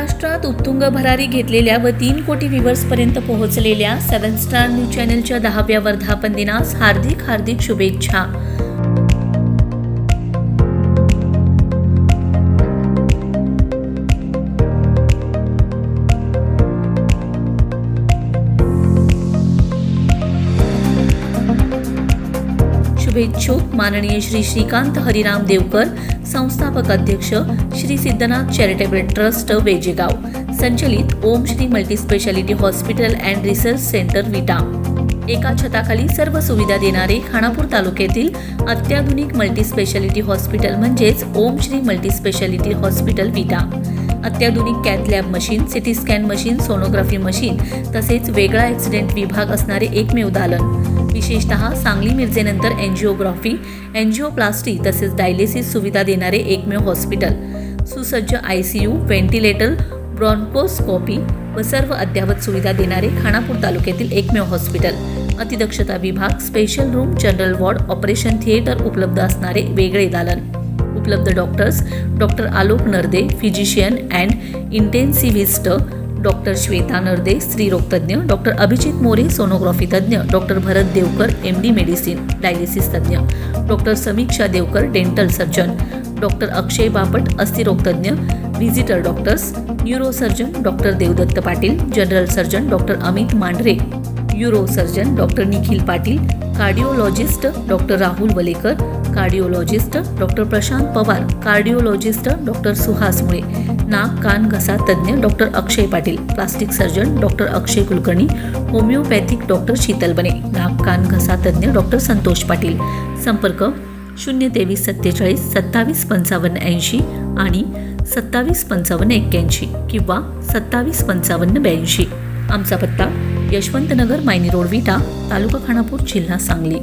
महाराष्ट्रात उत्तुंग भरारी घेतलेल्या व 3 कोटी व्ह्यूअर्सपर्यंत पोहोचलेल्या 7 स्टार न्यूज चॅनलच्या 10व्या वर्धापन दिनास हार्दिक शुभेच्छा. शुभेच्छुक माननीय श्री श्रीकांत हरिराम देवकर, संस्थापक अध्यक्ष श्री सिद्धनाथ चॅरिटेबल ट्रस्ट वेजेगाव, संचलित Om Shri multispeciality hospital and research centre Vita. एका छताखाली सर्व सुविधा देणारे खानापूर तालुक्यातील अत्याधुनिक मल्टीस्पेशालिटी हॉस्पिटल म्हणजेच ओम श्री मल्टीस्पेशालिटी हॉस्पिटल विटा. अत्याधुनिक cath lab machine, CT scan machine, sonography machine तसेच वेगळा ॲक्सिडेंट विभाग असणारे एकमेव दालन. विशेषतः सांगली मिरजेनंतर एंजिओग्राफी, एंजिओप्लास्टी तसेच डायलिसिस सुविधा देणारे एकमेव हॉस्पिटल. सुसज्ज ICU, व्हेंटिलेटर, ब्रॉन्कोस्कोपी व सर्व अद्ययावत सुविधा देणारे खानापूर तालुक्यातील एकमेव हॉस्पिटल. अतिदक्षता विभाग, special room, general ward, operation theatre उपलब्ध असणारे वेगळे दालन. उपलब्ध doctors: doctor Alok Narde, physician and intensivist, doctor Shweta Narde, स्त्रीरोगतज्ञ, डॉक्टर अभिजित मोरे, सोनोग्राफी तज्ञ, doctor Bharat Devkar, MD medicine, dialysis तज्ञ, doctor Samiksha Devkar, dental surgeon, doctor Akshay Bapat, अस्थिरोगतज्ञ, visitor doctors, neurosurgeon doctor Devdatta Patil, general surgeon doctor Amit Mandhare, uro surgeon doctor Nikhil Patil, cardiologist doctor Rahul Valekar, cardiologist doctor Prashant Pawar, cardiologist doctor Suhas मुळे, नाक कान घसा तज्ञ doctor अक्षय Patil, plastic surgeon doctor अक्षय Kulkarni, homeopathic doctor Sheetal बने, नाक कान घसा तज्ञ डॉक्टर संतोष पाटील. संपर्क 023 47 27 55 80 आणि 27 55 81 किंवा 27 55 82. आमचा पत्ता: यशवंतनगर, मायनी रोड, विटा, तालुका खानापूर, जिल्हा सांगली.